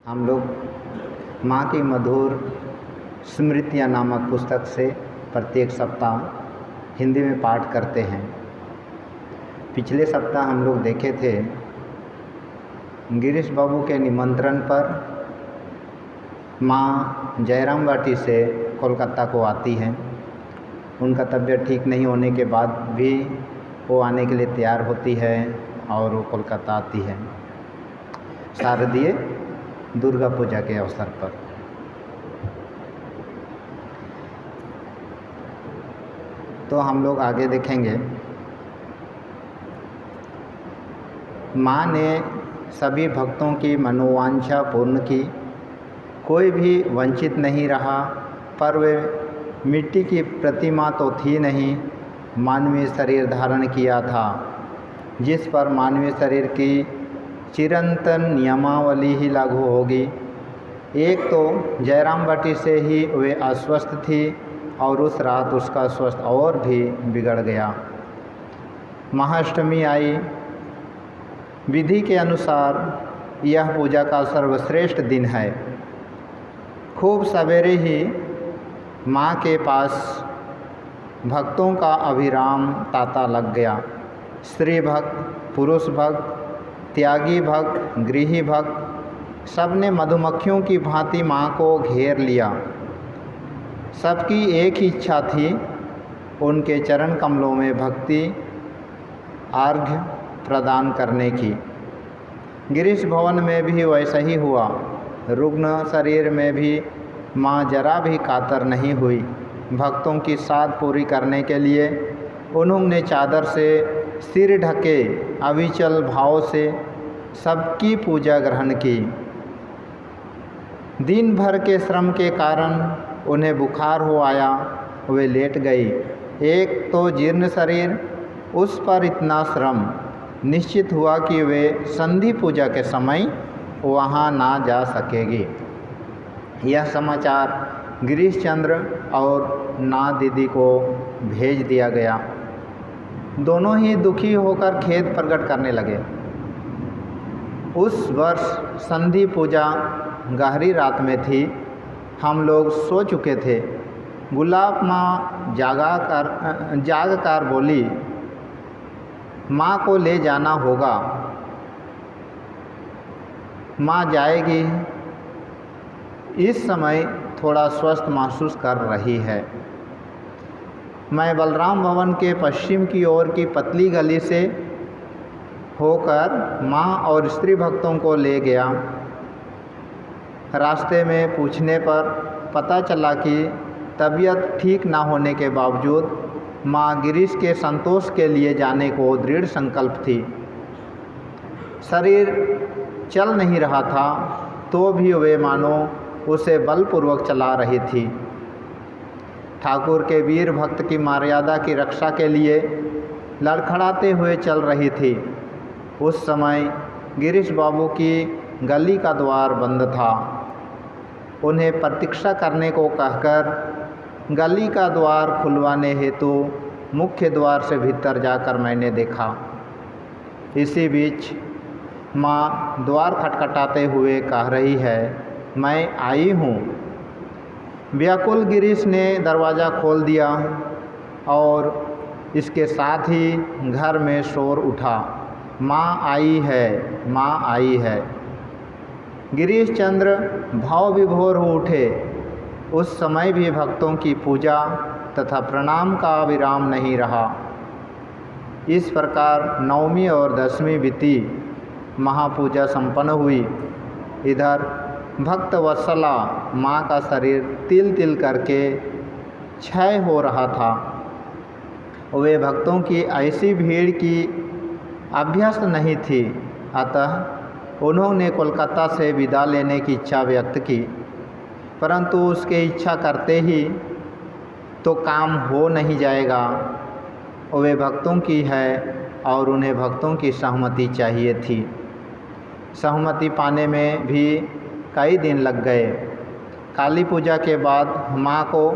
हम लोग माँ की मधुर स्मृतियाँ नामक पुस्तक से प्रत्येक सप्ताह हिंदी में पाठ करते हैं। पिछले सप्ताह हम लोग देखे थे गिरीश बाबू के निमंत्रण पर माँ जयराम वाटी से कोलकाता को आती हैं। उनका तबीयत ठीक नहीं होने के बाद भी वो आने के लिए तैयार होती है और वो कोलकाता आती है शारदीय दुर्गा पूजा के अवसर पर। तो हम लोग आगे देखेंगे। माँ ने सभी भक्तों की मनोवांछा पूर्ण की, कोई भी वंचित नहीं रहा। पर वे मिट्टी की प्रतिमा तो थी नहीं, मानवीय शरीर धारण किया था, जिस पर मानवीय शरीर की चिरंतन नियमावली ही लागू होगी। एक तो जयराम वाटी से ही वे अस्वस्थ थी और उस रात उसका स्वास्थ्य और भी बिगड़ गया। महाअष्टमी आई। विधि के अनुसार यह पूजा का सर्वश्रेष्ठ दिन है। खूब सवेरे ही माँ के पास भक्तों का अविराम तांता लग गया। स्त्री भक्त, पुरुष भक्त, त्यागी भक्त, गृही भक्त, सब ने मधुमक्खियों की भांति माँ को घेर लिया। सबकी एक ही इच्छा थी, उनके चरण कमलों में भक्ति अर्घ्य प्रदान करने की। गिरीश भवन में भी वैसा ही हुआ। रुग्ण शरीर में भी माँ जरा भी कातर नहीं हुई। भक्तों की साध पूरी करने के लिए उन्होंने चादर से सिर ढके अविचल भाव से सबकी पूजा ग्रहण की। दिन भर के श्रम के कारण उन्हें बुखार हो आया, वे लेट गई। एक तो जीर्ण शरीर, उस पर इतना श्रम, निश्चित हुआ कि वे संधि पूजा के समय वहाँ ना जा सकेगी। यह समाचार गिरीश चंद्र और ना दीदी को भेज दिया गया। दोनों ही दुखी होकर खेद प्रकट करने लगे। उस वर्ष संधि पूजा गहरी रात में थी। हम लोग सो चुके थे। गुलाब माँ जाग कर बोली, माँ को ले जाना होगा। माँ जाएगी। इस समय थोड़ा स्वस्थ महसूस कर रही है। मैं बलराम भवन के पश्चिम की ओर की पतली गली से होकर माँ और स्त्री भक्तों को ले गया। रास्ते में पूछने पर पता चला कि तबीयत ठीक ना होने के बावजूद माँ गिरीश के संतोष के लिए जाने को दृढ़ संकल्प थी। शरीर चल नहीं रहा था, तो भी वे मानो उसे बलपूर्वक चला रही थी। ठाकुर के वीर भक्त की मर्यादा की रक्षा के लिए लड़खड़ाते हुए चल रही थी। उस समय गिरीश बाबू की गली का द्वार बंद था। उन्हें प्रतीक्षा करने को कहकर गली का द्वार खुलवाने हेतु मुख्य द्वार से भीतर जाकर मैंने देखा। इसी बीच माँ द्वार खटखटाते हुए कह रही है, मैं आई हूँ। व्याकुल गिरीश ने दरवाज़ा खोल दिया और इसके साथ ही घर में शोर उठा, माँ आई है, माँ आई है। गिरीश चंद्र भाव विभोर हो उठे। उस समय भी भक्तों की पूजा तथा प्रणाम का विराम नहीं रहा। इस प्रकार नवमी और दसवीं बीती, महापूजा संपन्न हुई। इधर भक्त वत्सला माँ का शरीर तिल तिल करके क्षय हो रहा था। वे भक्तों की ऐसी भीड़ की अभ्यस्त नहीं थी, अतः उन्होंने कोलकाता से विदा लेने की इच्छा व्यक्त की। परंतु उसके इच्छा करते ही तो काम हो नहीं जाएगा। वे भक्तों की है और उन्हें भक्तों की सहमति चाहिए थी। सहमति पाने में भी कई दिन लग गए। काली पूजा के बाद माँ को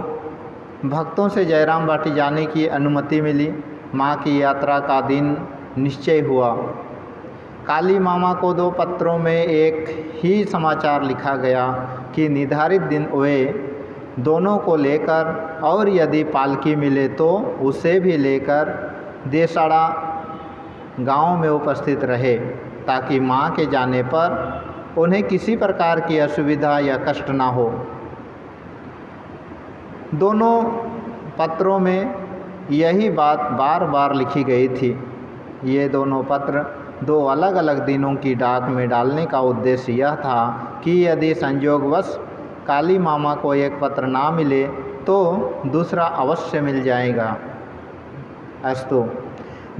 भक्तों से जयराम वाटी जाने की अनुमति मिली। माँ की यात्रा का दिन निश्चय हुआ। काली मामा को 2 पत्रों में एक ही समाचार लिखा गया कि निर्धारित दिन वे दोनों को लेकर और यदि पालकी मिले तो उसे भी लेकर देसाड़ा गांव में उपस्थित रहे, ताकि माँ के जाने पर उन्हें किसी प्रकार की असुविधा या कष्ट ना हो। दोनों पत्रों में यही बात बार बार लिखी गई थी। ये दोनों पत्र 2 अलग अलग दिनों की डाक में डालने का उद्देश्य यह था कि यदि संयोगवश काली मामा को एक पत्र ना मिले तो दूसरा अवश्य मिल जाएगा। अस्तु,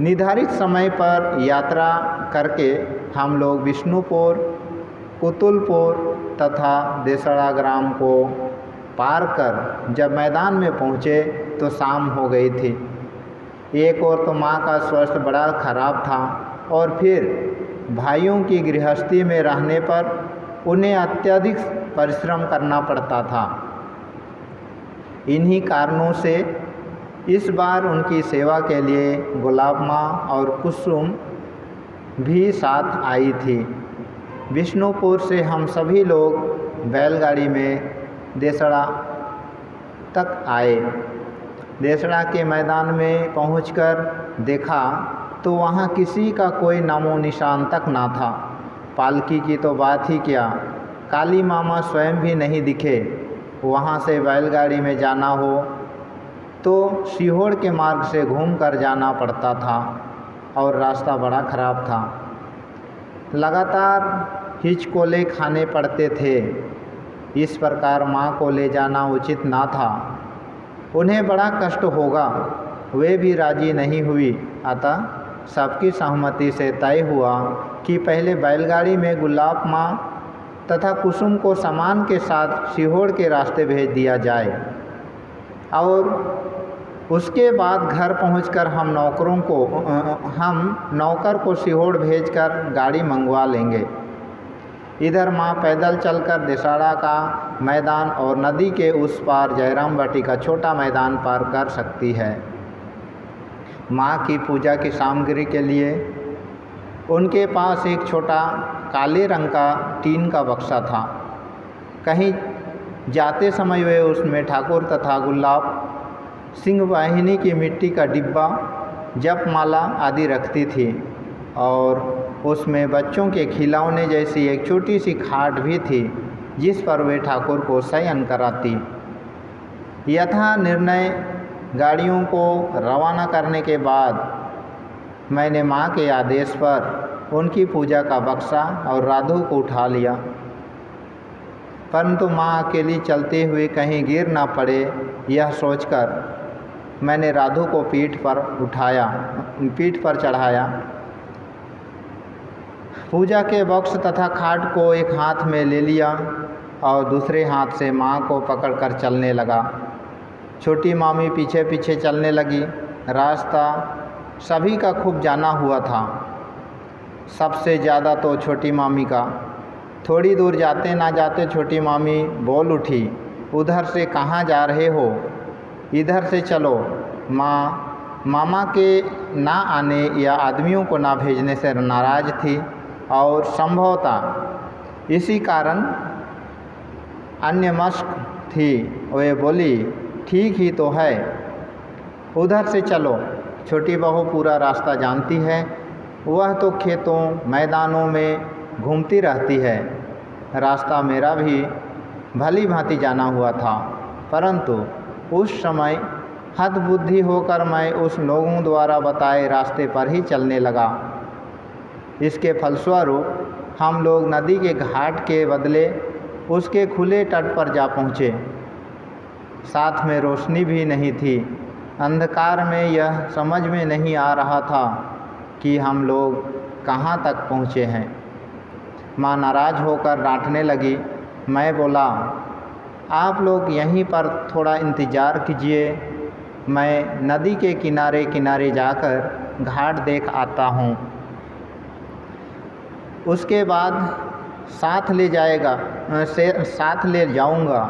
निर्धारित समय पर यात्रा करके हम लोग विष्णुपुर, कुतुलपुर तथा देसड़ा ग्राम को पार कर जब मैदान में पहुँचे तो शाम हो गई थी। एक और तो माँ का स्वास्थ्य बड़ा खराब था और फिर भाइयों की गृहस्थी में रहने पर उन्हें अत्यधिक परिश्रम करना पड़ता था। इन्हीं कारणों से इस बार उनकी सेवा के लिए गुलाब माँ और कुसुम भी साथ आई थी। विष्णुपुर से हम सभी लोग बैलगाड़ी में देसड़ा तक आए। देसड़ा के मैदान में पहुंचकर देखा तो वहां किसी का कोई नामो निशान तक ना था। पालकी की तो बात ही क्या, काली मामा स्वयं भी नहीं दिखे। वहां से बैलगाड़ी में जाना हो तो सीहोर के मार्ग से घूमकर जाना पड़ता था और रास्ता बड़ा खराब था। लगातार हिचकोले खाने पड़ते थे। इस प्रकार माँ को ले जाना उचित ना था। उन्हें बड़ा कष्ट होगा, वे भी राजी नहीं हुई। अतः सबकी सहमति से तय हुआ कि पहले बैलगाड़ी में गुलाब माँ तथा कुसुम को सामान के साथ सीहोर के रास्ते भेज दिया जाए और उसके बाद घर पहुंचकर हम नौकर को सीहोर भेजकर गाड़ी मंगवा लेंगे। इधर माँ पैदल चलकर देसाड़ा का मैदान और नदी के उस पार जयराम बाटी का छोटा मैदान पार कर सकती है। माँ की पूजा की सामग्री के लिए उनके पास एक छोटा काले रंग का टीन का बक्सा था। कहीं जाते समय वे उसमें ठाकुर तथा गुलाब सिंह वाहिनी की मिट्टी का डिब्बा, जप माला आदि रखती थी और उसमें बच्चों के खिलौने जैसी एक छोटी सी खाट भी थी जिस पर वे ठाकुर को शयन कराती। यथा निर्णय गाड़ियों को रवाना करने के बाद मैंने माँ के आदेश पर उनकी पूजा का बक्सा और राधु को उठा लिया, परंतु माँ अकेली चलते हुए कहीं गिर ना पड़े यह सोचकर मैंने राधु को पीठ पर चढ़ाया। पूजा के बक्स तथा खाट को एक हाथ में ले लिया और दूसरे हाथ से माँ को पकड़कर चलने लगा। छोटी मामी पीछे पीछे चलने लगी। रास्ता सभी का खूब जाना हुआ था, सबसे ज़्यादा तो छोटी मामी का। थोड़ी दूर जाते ना जाते छोटी मामी बोल उठी, उधर से कहाँ जा रहे हो, इधर से चलो। माँ मामा के ना आने या आदमियों को ना भेजने से नाराज़ थी और संभवतः इसी कारण अन्यमनस्क थी। वे बोली, ठीक ही तो है, उधर से चलो। छोटी बहू पूरा रास्ता जानती है, वह तो खेतों मैदानों में घूमती रहती है। रास्ता मेरा भी भली भांति जाना हुआ था, परंतु उस समय हतबुद्धि होकर मैं उस लोगों द्वारा बताए रास्ते पर ही चलने लगा। इसके फलस्वरूप हम लोग नदी के घाट के बदले उसके खुले तट पर जा पहुँचे। साथ में रोशनी भी नहीं थी। अंधकार में यह समझ में नहीं आ रहा था कि हम लोग कहाँ तक पहुँचे हैं। माँ नाराज़ होकर डांटने लगी। मैं बोला, आप लोग यहीं पर थोड़ा इंतज़ार कीजिए, मैं नदी के किनारे किनारे जाकर घाट देख आता हूँ, उसके बाद साथ ले जाऊँगा।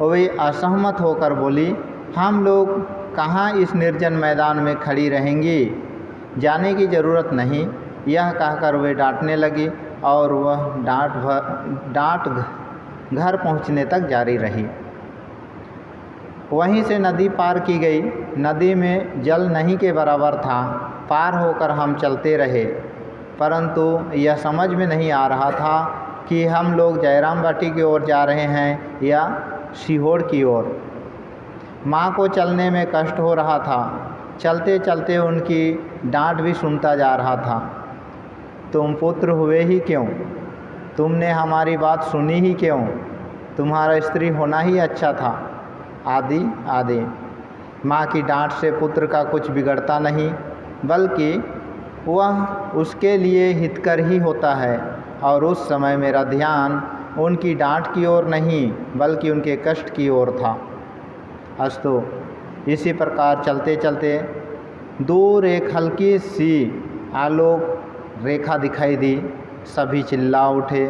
वे असहमत होकर बोली, हम लोग कहाँ इस निर्जन मैदान में खड़ी रहेंगी, जाने की ज़रूरत नहीं, यह कहकर वे डांटने लगी और वह डांट घर पहुंचने तक जारी रही। वहीं से नदी पार की गई। नदी में जल नहीं के बराबर था। पार होकर हम चलते रहे, परंतु यह समझ में नहीं आ रहा था कि हम लोग जयराम बाटी की ओर जा रहे हैं या सीहोर की ओर। माँ को चलने में कष्ट हो रहा था। चलते चलते उनकी डांट भी सुनता जा रहा था। तुम पुत्र हुए ही क्यों? तुमने हमारी बात सुनी ही क्यों? तुम्हारा स्त्री होना ही अच्छा था, आदि आदि। माँ की डांट से पुत्र का कुछ बिगड़ता नहीं, बल्कि वह उसके लिए हितकर ही होता है। और उस समय मेरा ध्यान उनकी डांट की ओर नहीं, बल्कि उनके कष्ट की ओर था। अस्तु, इसी प्रकार चलते चलते दूर एक हल्की सी आलोक रेखा दिखाई दी। सभी चिल्ला उठे,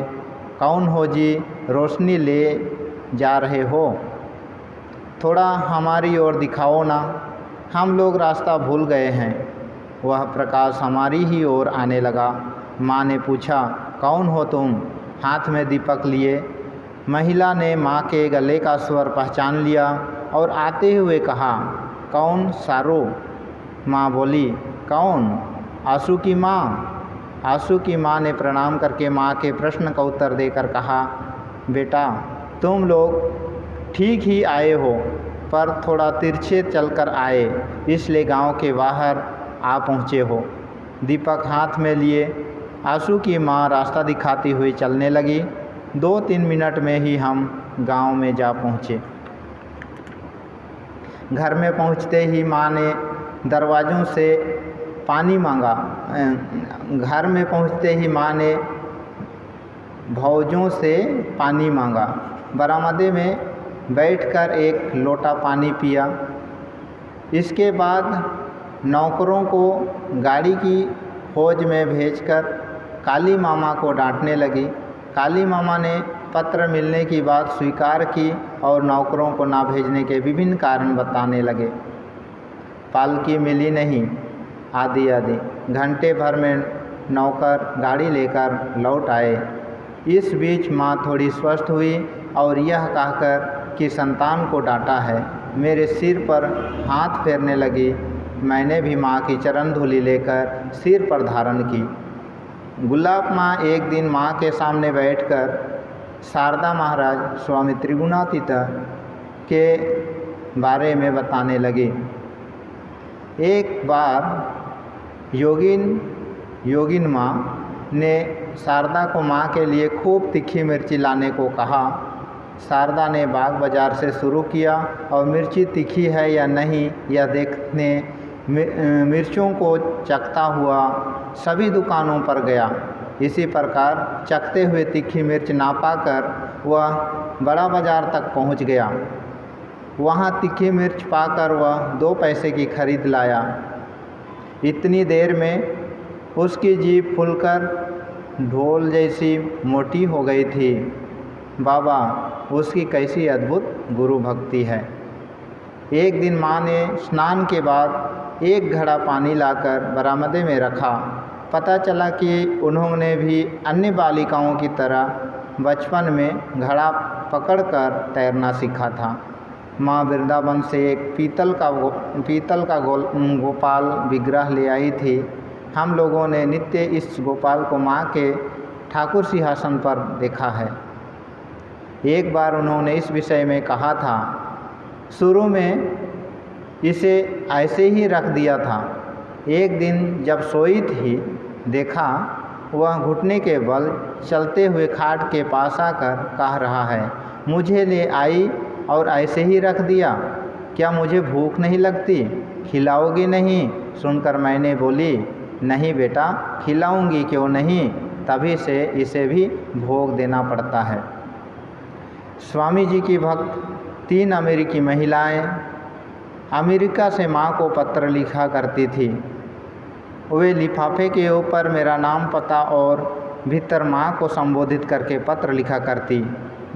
कौन हो जी, रोशनी ले जा रहे हो? थोड़ा हमारी ओर दिखाओ ना, हम लोग रास्ता भूल गए हैं। वह प्रकाश हमारी ही ओर आने लगा। माँ ने पूछा, कौन हो तुम? हाथ में दीपक लिए महिला ने माँ के गले का स्वर पहचान लिया और आते हुए कहा, कौन सारो? माँ बोली, कौन? आंसू की माँ। आंसू की माँ ने प्रणाम करके माँ के प्रश्न का उत्तर देकर कहा, बेटा तुम लोग ठीक ही आए हो, पर थोड़ा तिरछे चलकर आए, इसलिए गांव के बाहर आ पहुँचे हो। दीपक हाथ में लिए आंसू की माँ रास्ता दिखाती हुई चलने लगी। 2-3 मिनट में ही हम गांव में जा पहुँचे। घर में पहुँचते ही माँ ने दरवाज़ों से पानी मांगा। घर में पहुँचते ही माँ ने भौजों से पानी मांगा। बरामदे में बैठकर एक लोटा पानी पिया। इसके बाद नौकरों को गाड़ी की फौज में भेजकर काली मामा को डांटने लगी। काली मामा ने पत्र मिलने की बात स्वीकार की और नौकरों को ना भेजने के विभिन्न कारण बताने लगे। पालकी मिली नहीं, आदि आदि। घंटे भर में नौकर गाड़ी लेकर लौट आए। इस बीच माँ थोड़ी स्वस्थ हुई और यह कहकर कि संतान को डांटा है, मेरे सिर पर हाथ फेरने लगी। मैंने भी माँ की चरण धूलि लेकर सिर पर धारण की। गुलाब माँ एक दिन माँ के सामने बैठकर शारदा महाराज स्वामी त्रिगुणातीत के बारे में बताने लगी। एक बार योगिन माँ ने शारदा को माँ के लिए खूब तीखी मिर्ची लाने को कहा। शारदा ने बाग बाज़ार से शुरू किया और मिर्ची तीखी है या नहीं यह देखने मिर्चों को चखता हुआ सभी दुकानों पर गया। इसी प्रकार चखते हुए तीखी मिर्च ना पाकर वह बड़ा बाज़ार तक पहुंच गया। वहां तीखी मिर्च पाकर वह 2 पैसे की खरीद लाया। इतनी देर में उसकी जीभ फूलकर ढोल जैसी मोटी हो गई थी। बाबा, उसकी कैसी अद्भुत गुरु भक्ति है। एक दिन माँ ने स्नान के बाद एक घड़ा पानी लाकर बरामदे में रखा। पता चला कि उन्होंने भी अन्य बालिकाओं की तरह बचपन में घड़ा पकड़कर तैरना सीखा था। माँ वृंदावन से एक पीतल का गोपाल विग्रह ले आई थी। हम लोगों ने नित्य इस गोपाल को माँ के ठाकुर सिंहासन पर देखा है। एक बार उन्होंने इस विषय में कहा था, शुरू में इसे ऐसे ही रख दिया था। एक दिन जब सोई थी, देखा वह घुटने के बल चलते हुए खाट के पास आकर कह रहा है, मुझे ले आई और ऐसे ही रख दिया। क्या मुझे भूख नहीं लगती? खिलाओगी नहीं? सुनकर मैंने बोली, नहीं बेटा, खिलाऊंगी क्यों नहीं, तभी से इसे भी भोग देना पड़ता है। स्वामी जी की भक्त 3 अमेरिकी महिलाएं अमेरिका से माँ को पत्र लिखा करती थी। वे लिफाफे के ऊपर मेरा नाम, पता और भीतर माँ को संबोधित करके पत्र लिखा करती।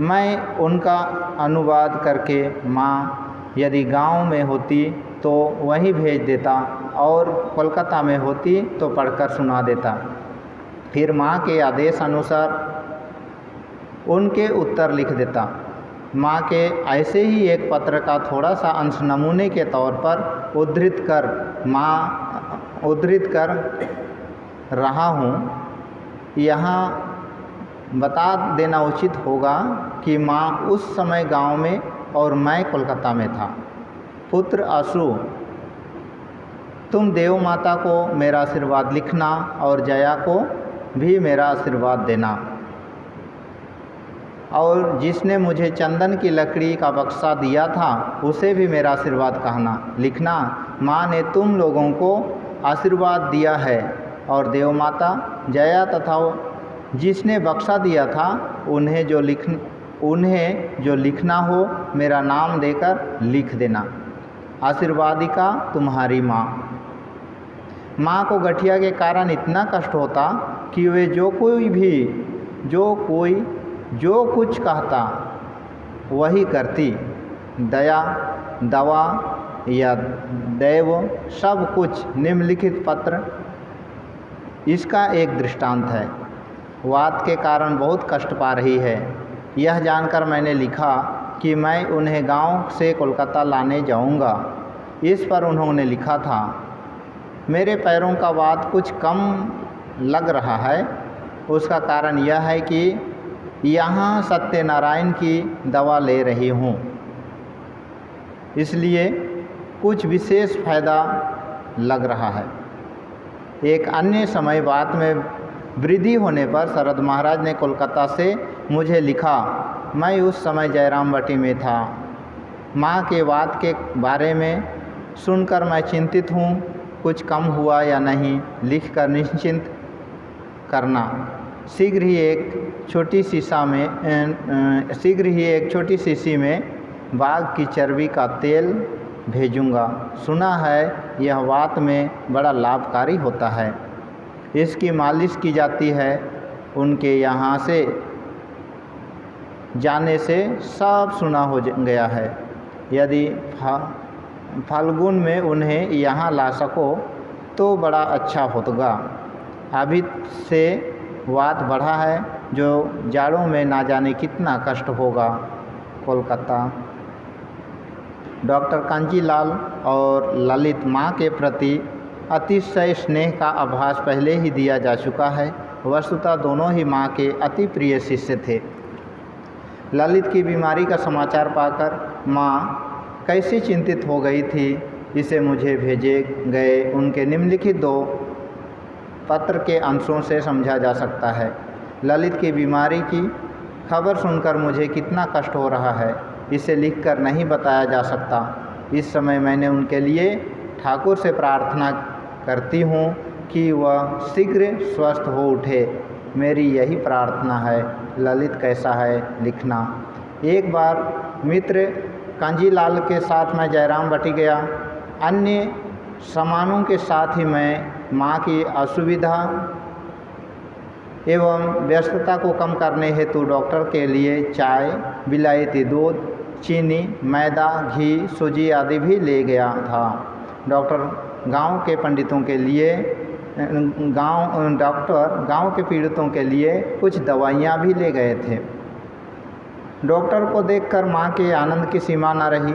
मैं उनका अनुवाद करके माँ यदि गांव में होती तो वहीं भेज देता और कोलकाता में होती तो पढ़कर सुना देता। फिर माँ के आदेश अनुसार उनके उत्तर लिख देता। माँ के ऐसे ही एक पत्र का थोड़ा सा अंश नमूने के तौर पर उद्धृत कर रहा हूँ। यहाँ बता देना उचित होगा कि माँ उस समय गांव में और मैं कोलकाता में था। पुत्र आशु, तुम देव माता को मेरा आशीर्वाद लिखना और जया को भी मेरा आशीर्वाद देना, और जिसने मुझे चंदन की लकड़ी का बक्सा दिया था उसे भी मेरा आशीर्वाद कहना लिखना। माँ ने तुम लोगों को आशीर्वाद दिया है और देव माता, जया तथा जिसने बक्सा दिया था उन्हें जो लिखना हो मेरा नाम देकर लिख देना। आशीर्वादिका तुम्हारी माँ। माँ को गठिया के कारण इतना कष्ट होता कि वे जो कुछ कहता वही करती। दवा या दैव सब कुछ निम्नलिखित पत्र इसका एक दृष्टांत है। वात के कारण बहुत कष्ट पा रही है। यह जानकर मैंने लिखा कि मैं उन्हें गांव से कोलकाता लाने जाऊंगा। इस पर उन्होंने लिखा था, मेरे पैरों का वात कुछ कम लग रहा है। उसका कारण यह है कि यहाँ सत्यनारायण की दवा ले रही हूँ, इसलिए कुछ विशेष फ़ायदा लग रहा है। एक अन्य समय बात में वृद्धि होने पर शरद महाराज ने कोलकाता से मुझे लिखा। मैं उस समय जयरामबटी में था। माँ के वात के बारे में सुनकर मैं चिंतित हूँ। कुछ कम हुआ या नहीं लिखकर निश्चिंत करना। शीघ्र ही एक छोटी शीशी में बाघ की चर्बी का तेल भेजूंगा। सुना है यह वात में बड़ा लाभकारी होता है। इसकी मालिश की जाती है। उनके यहाँ से जाने से सब सुना हो गया है। यदि फाल्गुन में उन्हें यहाँ ला सको तो बड़ा अच्छा होगा। अभी से वात बढ़ा है, जो जाड़ों में ना जाने कितना कष्ट होगा। कोलकाता। डॉक्टर कांजीलाल और ललित माँ के प्रति अतिशय स्नेह का आभास पहले ही दिया जा चुका है। वस्तुतः दोनों ही माँ के अति प्रिय शिष्य थे। ललित की बीमारी का समाचार पाकर माँ कैसी चिंतित हो गई थी, इसे मुझे भेजे गए उनके निम्नलिखित 2 पत्र के अंशों से समझा जा सकता है। ललित की बीमारी की खबर सुनकर मुझे कितना कष्ट हो रहा है, इसे लिखकर नहीं बताया जा सकता। इस समय मैंने उनके लिए ठाकुर से प्रार्थना करती हूँ कि वह शीघ्र स्वस्थ हो उठे। मेरी यही प्रार्थना है। ललित कैसा है लिखना। एक बार मित्र कांजीलाल के साथ मैं जयरामबटी गया। अन्य सामानों के साथ ही मैं माँ की असुविधा एवं व्यस्तता को कम करने हेतु डॉक्टर के लिए चाय, विलायती दूध, चीनी, मैदा, घी, सूजी आदि भी ले गया था। डॉक्टर गांव के पीड़ितों के लिए कुछ दवाइयाँ भी ले गए थे। डॉक्टर को देखकर माँ के आनंद की सीमा न रही।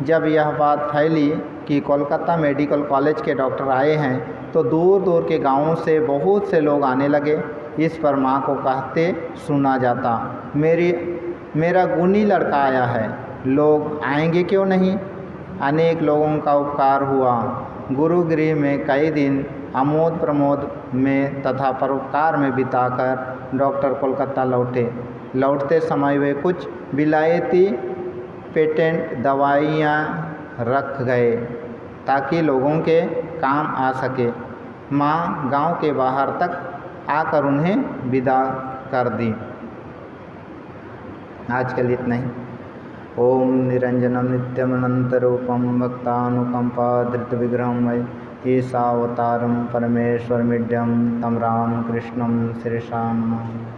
जब यह बात फैली कि कोलकाता मेडिकल कॉलेज के डॉक्टर आए हैं तो दूर दूर के गांवों से बहुत से लोग आने लगे। इस पर माँ को कहते सुना जाता, मेरा गुणी लड़का आया है, लोग आएंगे क्यों नहीं। अनेक लोगों का उपकार हुआ। गुरुगृह में कई दिन आमोद प्रमोद में तथा परोपकार में बिताकर डॉक्टर कोलकाता लौटते समय वे कुछ विलायती पेटेंट दवाइयाँ रख गए ताकि लोगों के काम आ सके। माँ गांव के बाहर तक आकर उन्हें विदा कर दी। आज के लिए इतना ही। ओम निरंजनम नित्यमनंतरूपम भक्तानुकंपाधृतविग्रहं वै ईशावतारं परमेश्वरमिड्यं तं रामकृष्णं शिरसा नमामि।